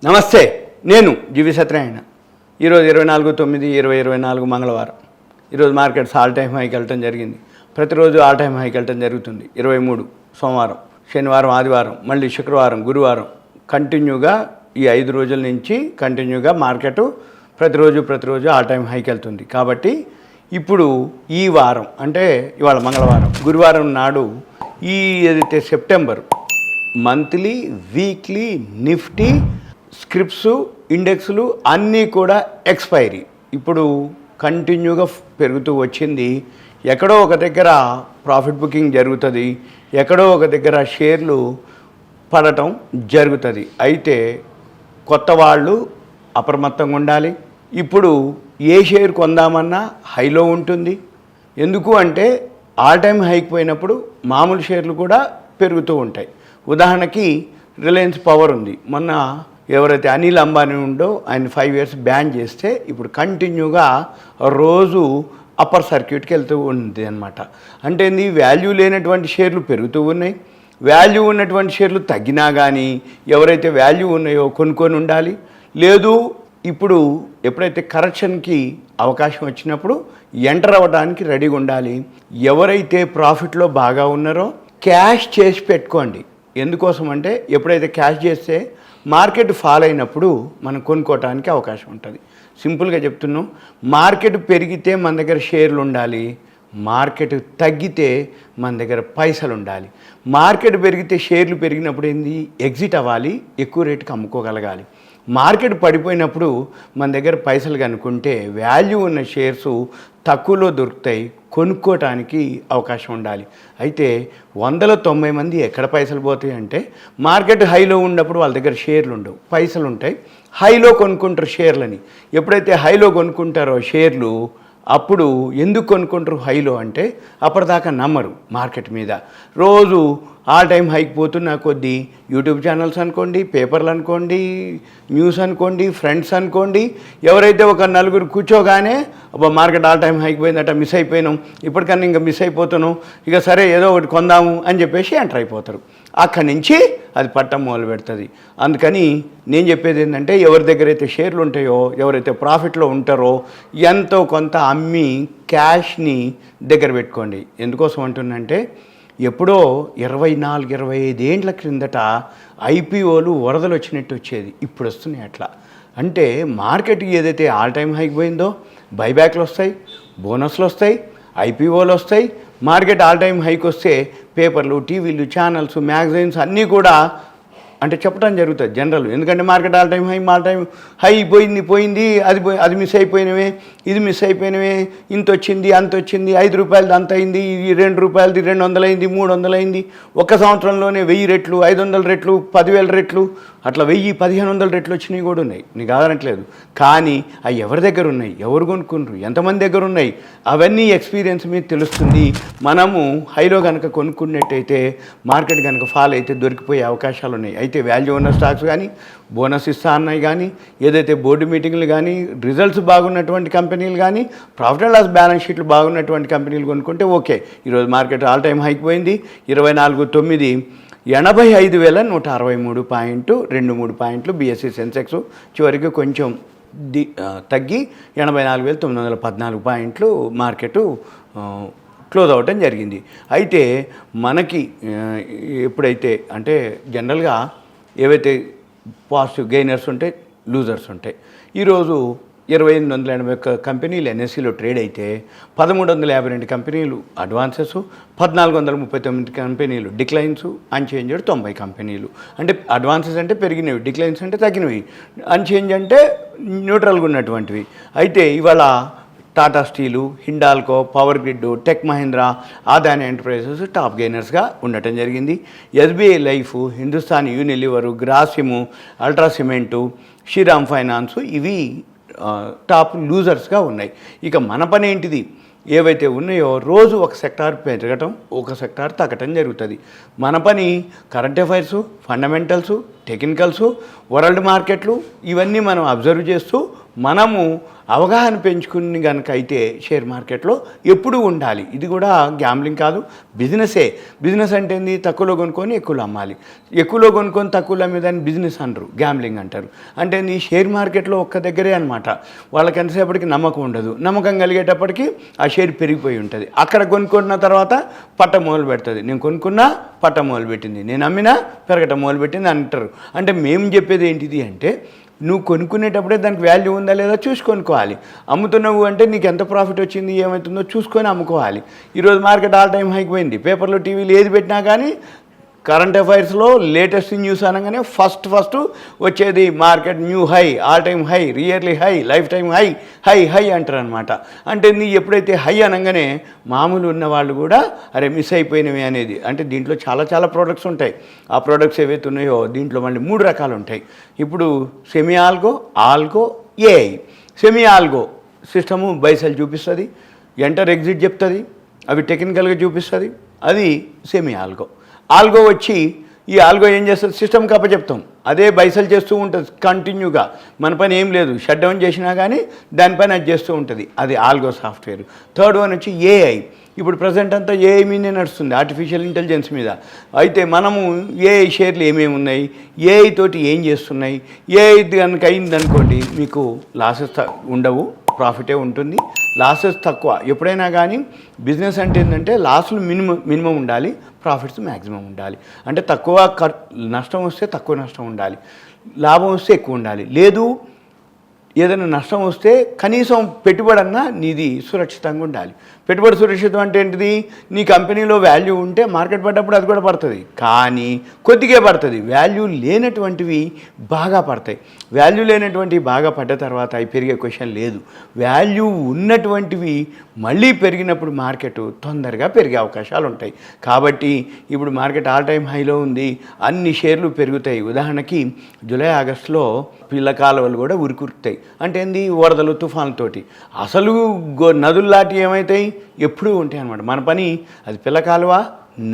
నమస్తే, నేను జీవి సత్యనారాయణ. ఈరోజు 24/9/2024 మంగళవారం. ఈరోజు మార్కెట్స్ ఆల్ టైమ్ హైకి వెళ్ళటం జరిగింది. ప్రతిరోజు ఆల్ టైమ్ హైకి వెళ్ళటం జరుగుతుంది. 23 సోమవారం, శనివారం, ఆదివారం, మళ్ళీ శుక్రవారం, గురువారం కంటిన్యూగా ఈ 5 రోజుల నుంచి కంటిన్యూగా మార్కెట్ ప్రతిరోజు ఆల్ టైమ్ హైకి వెళ్తుంది. కాబట్టి ఇప్పుడు ఈ వారం అంటే ఇవాళ మంగళవారం, గురువారం నాడు ఈ ఏదైతే September monthly, weekly, Nifty, scripts, ఇండెక్స్లు అన్నీ కూడా ఎక్స్పైరీ ఇప్పుడు కంటిన్యూగా పెరుగుతూ వచ్చింది. ఎక్కడో ఒక దగ్గర ప్రాఫిట్ బుకింగ్ జరుగుతుంది, ఎక్కడో ఒక దగ్గర షేర్లు పడటం జరుగుతుంది. అయితే కొత్త వాళ్ళు అప్రమత్తంగా ఉండాలి. ఇప్పుడు ఏ షేర్ కొందామన్నా హైలో ఉంటుంది. ఎందుకు అంటే ఆల్ టైమ్ హైకి పోయినప్పుడు మామూలు షేర్లు కూడా పెరుగుతూ ఉంటాయి. ఉదాహరణకి రిలయన్స్ పవర్ ఉంది. మొన్న ఎవరైతే అనిల్ అంబానీ ఉండో ఆయన 5 years బ్యాన్ చేస్తే ఇప్పుడు కంటిన్యూగా రోజు అప్పర్ సర్క్యూట్కి వెళ్తూ ఉంది అనమాట. అంటే వాల్యూ లేనటువంటి షేర్లు పెరుగుతూ ఉన్నాయి, వాల్యూ ఉన్నటువంటి షేర్లు తగ్గినా కానీ ఎవరైతే వాల్యూ ఉన్నాయో కొనుక్కొని ఉండాలి. లేదు ఇప్పుడు ఎప్పుడైతే కరెక్షన్కి అవకాశం వచ్చినప్పుడు ఎంటర్ అవ్వడానికి రెడీగా ఉండాలి. ఎవరైతే ప్రాఫిట్లో బాగా ఉన్నారో క్యాష్ చేసి పెట్టుకోండి. ఎందుకోసం అంటే ఎప్పుడైతే క్యాష్ చేస్తే మార్కెట్ ఫాల్ అయినప్పుడు మనం కొనుక్కోవటానికి అవకాశం ఉంటుంది. సింపుల్గా చెప్తున్నాం, మార్కెట్ పెరిగితే మన దగ్గర షేర్లు ఉండాలి, మార్కెట్ తగ్గితే మన దగ్గర పైసలు ఉండాలి. మార్కెట్ పెరిగితే షేర్లు పెరిగినప్పుడు ఎగ్జిట్ అవ్వాలి, ఎక్కువ రేటుకి అమ్ముకోగలగాలి. మార్కెట్ పడిపోయినప్పుడు మన దగ్గర పైసలు కనుక్కుంటే వాల్యూ ఉన్న షేర్సు తక్కువలో దొరుకుతాయి, కొనుక్కోవటానికి అవకాశం ఉండాలి. అయితే 190 మంది ఎక్కడ పైసలు పోతాయి అంటే మార్కెట్ హైలో ఉన్నప్పుడు వాళ్ళ దగ్గర షేర్లు ఉండవు, పైసలు ఉంటాయి. హైలో కొనుక్కుంటారు షేర్లని. ఎప్పుడైతే హైలో కొనుక్కుంటారో షేర్లు అప్పుడు ఎందుకు కొనుక్కుంటారు హైలో అంటే అప్పటిదాకా నమ్మరు మార్కెట్ మీద. రోజు ఆల్ టైమ్ హైకి పోతున్న కొద్దీ యూట్యూబ్ ఛానల్స్ అనుకోండి, పేపర్లు అనుకోండి, న్యూస్ అనుకోండి, ఫ్రెండ్స్ అనుకోండి, ఎవరైతే ఒక నలుగురు కూర్చోగానే అబ్బా మార్కెట్ ఆల్ టైమ్ హైకి పోయిందట, మిస్ అయిపోయినాం, ఇప్పటికన్నా ఇంకా మిస్ అయిపోతున్నాం, ఇక సరే ఏదో ఒకటి కొందాము అని చెప్పేసి ఎంటర్ అయిపోతారు. అక్కడి నుంచి అది పట్టం మొదలు పెడుతుంది. అందుకని నేను చెప్పేది ఏంటంటే ఎవరి దగ్గర అయితే షేర్లు ఉంటాయో, ఎవరైతే ప్రాఫిట్లో ఉంటారో ఎంతో కొంత అమ్మి క్యాష్ని దగ్గర పెట్టుకోండి. ఎందుకోసం అంటున్నంటే ఎప్పుడో 24-25 ఏండ్ల క్రిందట ఐపీఓలు వరదలు వచ్చినట్టు వచ్చేది, ఇప్పుడు వస్తున్నాయి అట్లా. అంటే మార్కెట్ ఏదైతే ఆల్ టైమ్ హైకి పోయిందో బైబ్యాక్లు వస్తాయి, బోనస్లు వస్తాయి, ఐపీఓలు వస్తాయి. మార్కెట్ ఆల్ టైమ్ హైకి వస్తే పేపర్లు, టీవీలు, ఛానల్స్, మ్యాగజైన్స్ అన్నీ కూడా అంటే చెప్పడం జరుగుతుంది జనరల్. ఎందుకంటే మార్కెట్ ఆల్ టైమ్ హై పోయింది, అది మిస్ అయిపోయినవే, ఇది మిస్ అయిపోయినవే, ఇంత వచ్చింది, అంత వచ్చింది, 5 రూపాయలది అంత అయింది, ఇది 2 రూపాయలది 200 అయింది, 300 అయింది. ఒక్క సంవత్సరంలోనే 1000 రెట్లు, 500 రెట్లు, 10,000 రెట్లు, అట్లా 1000-1500 రెట్లు వచ్చినాయి కూడా ఉన్నాయి. నీకు కాదనట్లేదు. కానీ అవి ఎవరి దగ్గర ఉన్నాయి, ఎవరు కొనుక్కున్నారు, ఎంతమంది దగ్గర ఉన్నాయి, అవన్నీ ఎక్స్పీరియన్స్ మీద తెలుస్తుంది. మనము హైలో కనుక కొనుక్కున్నట్టయితే మార్కెట్ కనుక ఫాల్ అయితే దొరికిపోయే అవకాశాలు ఉన్నాయి. అయితే వాల్యూ ఉన్న స్టాక్స్ కానీ, బోనస్ ఇస్తా అన్నాయి కానీ, ఏదైతే బోర్డు మీటింగ్లు కానీ, రిజల్ట్స్ బాగున్నటువంటి కంపెనీలు కానీ, ప్రాఫిట్ అండ్ లాస్ బ్యాలెన్స్ షీట్లు బాగున్నటువంటి కంపెనీలు కొనుక్కుంటే ఓకే. ఈరోజు మార్కెట్ ఆల్ టైమ్ హైకి పోయింది. 24/9 85,163.23 పాయింట్లు. బీఎస్సీ సెన్సెక్స్ చివరికి కొంచెం తగ్గి 84,914 పాయింట్లు మార్కెట్ క్లోజ్ అవ్వటం జరిగింది. అయితే మనకి ఎప్పుడైతే అంటే జనరల్గా ఏవైతే పాజిటివ్ గెయినర్స్ ఉంటాయి, లూజర్స్ ఉంటాయి. ఈరోజు 2881 కంపెనీలు ఎన్ఎస్సిలో ట్రేడ్ అయితే 1352 కంపెనీలు అడ్వాన్సెస్, 1439 కంపెనీలు డిక్లైన్స్, అన్చేంజ్డ్ 90 కంపెనీలు. అంటే అడ్వాన్సెస్ అంటే పెరిగినవి, డిక్లైన్స్ అంటే తగ్గినవి, అన్చేంజ్ అంటే న్యూట్రల్గా ఉన్నటువంటివి. అయితే ఇవాళ Tata steel, Hindalco, power grid, tech Mahindra, Adani enterprises top గెయినర్స్గా ఉండటం జరిగింది. SBI life, Hindustan Unilever, Grasim, ultra cement, Shriram finance ఇవి టాప్ లూజర్స్గా ఉన్నాయి. ఇక మన పని ఏంటిది, ఏవైతే ఉన్నాయో రోజు ఒక సెక్టార్ పెరగటం, ఒక సెక్టార్ తగ్గటం జరుగుతుంది. మన పని current affairs, fundamentals, technicals, world మార్కెట్లు ఇవన్నీ మనం అబ్జర్వ్ చేస్తూ మనము అవగాహన పెంచుకుని కనుక అయితే షేర్ మార్కెట్లో ఎప్పుడూ ఉండాలి. ఇది కూడా గ్యాంబ్లింగ్ కాదు, బిజినెసే. బిజినెస్ అంటే ఏంది? తక్కువలో కొనుక్కొని ఎక్కువలో అమ్మాలి. ఎక్కువలో కొనుక్కొని తక్కువలో అమ్మేదాన్ని బిజినెస్ అంటారు, గ్యాంబ్లింగ్ అంటారు. అంటే నీ షేర్ మార్కెట్లో ఒక్క దగ్గరే అనమాట. వాళ్ళకి ఎంతసేపటికి నమ్మకం ఉండదు. నమ్మకం కలిగేటప్పటికి ఆ షేర్ పెరిగిపోయి ఉంటుంది. అక్కడ కొనుక్కున్న తర్వాత పట్ట మొదలు పెడుతుంది. నేను కొనుక్కున్నా పట్ట మొదలు పెట్టింది, నేను అమ్మినా పెరగటం మొదలు పెట్టింది అంటారు. అంటే మేము చెప్పేది ఏంటిది అంటే, నువ్వు కొనుక్కునేటప్పుడే దానికి వాల్యూ ఉందా లేదా చూసి కొనుక్కోవాలి. అమ్ముతున్నావు అంటే నీకు ఎంత ప్రాఫిట్ వచ్చింది, ఏమవుతుందో చూసుకొని అమ్ముకోవాలి. ఈరోజు మార్కెట్ ఆల్ టైమ్ హైకి పోయింది. పేపర్లో, టీవీలో ఏది పెట్టినా కానీ కరెంట్ అఫైర్స్లో లేటెస్ట్ న్యూస్ అనగానే ఫస్ట్ వచ్చేది market new high, all time high, really high, life time high, high high అంటారు అనమాట. అంటే నీ ఎప్పుడైతే హై అనగానే మామూలు ఉన్న వాళ్ళు కూడా అరే మిస్ అయిపోయినవి అనేది. అంటే దీంట్లో చాలా ప్రోడక్ట్స్ ఉంటాయి. ఆ ప్రోడక్ట్స్ ఏవైతే ఉన్నాయో దీంట్లో మళ్ళీ 3 రకాలు ఉంటాయి. ఇప్పుడు semi algo, algo, AI. Semi algo system బైసెల్ చూపిస్తుంది, ఎంటర్ ఎగ్జిట్ చెప్తుంది, అవి టెక్నికల్గా చూపిస్తుంది. అది సెమీ ఆల్గో. ఆల్గో వచ్చి ఈ ఆల్గో ఏం చేస్తుంది? సిస్టమ్కి అప్పచెప్తాం, అదే బైసెల్ చేస్తూ ఉంటుంది కంటిన్యూగా. మన పని ఏం లేదు, షట్ డౌన్ చేసినా కానీ దానిపైన అది చేస్తూ ఉంటుంది. అది ఆల్గో సాఫ్ట్వేర్. థర్డ్ వన్ వచ్చి ఏఐ. ఇప్పుడు ప్రజెంట్ అంతా ఏఐ మీదే నడుస్తుంది, ఆర్టిఫిషియల్ ఇంటెలిజెన్స్ మీద. అయితే మనము ఏఐ షేర్లు ఏమేమి ఉన్నాయి, ఏఐ తోటి ఏం చేస్తున్నాయి, ఏఐ కనుక అయిందనుకోండి మీకు లాసెస్ ఉండవు, ప్రాఫిటే ఉంటుంది. లాసెస్ తక్కువ. ఎప్పుడైనా కానీ బిజినెస్ అంటే ఏంటంటే లాసులు మినిమం ఉండాలి, ప్రాఫిట్స్ మ్యాక్సిమం ఉండాలి. అంటే తక్కువ నష్టం వస్తే తక్కువ నష్టం ఉండాలి, లాభం వస్తే ఎక్కువ ఉండాలి. లేదు ఏదైనా నష్టం వస్తే కనీసం పెట్టుబడి అన్నా నీది సురక్షితంగా ఉండాలి. పెట్టుబడి సురక్షితం అంటే ఏంటిది? నీ కంపెనీలో వాల్యూ ఉంటే మార్కెట్ పడ్డప్పుడు అది కూడా పడుతుంది, కానీ కొద్దిగా పడుతుంది. వాల్యూ లేనటువంటివి బాగా పడతాయి. వాల్యూ లేనటువంటివి బాగా పడ్డ తర్వాత అవి పెరిగే క్వశ్చన్ లేదు. వాల్యూ ఉన్నటువంటివి మళ్ళీ పెరిగినప్పుడు మార్కెట్ తొందరగా పెరిగే అవకాశాలు ఉంటాయి. కాబట్టి ఇప్పుడు మార్కెట్ ఆల్ టైమ్ హైలో ఉంది, అన్ని షేర్లు పెరుగుతాయి. ఉదాహరణకి జూలై ఆగస్టులో పిల్ల కాలువలు కూడా ఉరుకుతాయి. అంటే ఏంది? వరదలు, తుఫాన్లతోటి. అసలు నదులు లాంటి ఏమవుతాయి? ఎప్పుడూ ఉంటాయి అన్నమాట. మన పని అది పిల్ల కాలువ,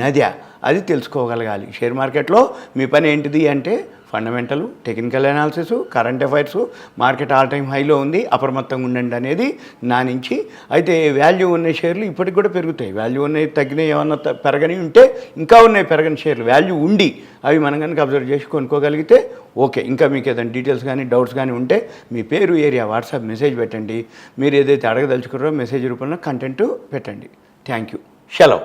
నది, అది తెలుసుకోగలగాలి. షేర్ మార్కెట్లో మీ పని ఏంటిది అంటే fundamental, technical analysis, current affairs, market all time హైలో ఉంది, అప్రమత్తంగా ఉండండి అనేది నా నుంచి. అయితే వాల్యూ ఉన్న షేర్లు ఇప్పటికి కూడా పెరుగుతాయి. వాల్యూ ఉన్నాయి, తగ్గినాయి, ఏమన్నా పెరగని ఉంటే ఇంకా ఉన్నాయి పెరగని షేర్లు. వాల్యూ ఉండి అవి మనం కనుక అబ్జర్వ్ చేసి కొనుక్కోగలిగితే ఓకే. ఇంకా మీకు ఏదైనా డీటెయిల్స్ కానీ డౌట్స్ కానీ ఉంటే మీ పేరు, ఏరియా, వాట్సాప్ మెసేజ్ పెట్టండి. మీరు ఏదైతే అడగదలుచుకున్నారో మెసేజ్ రూపంలో కంటెంట్ పెట్టండి. Thank you. సెలవు.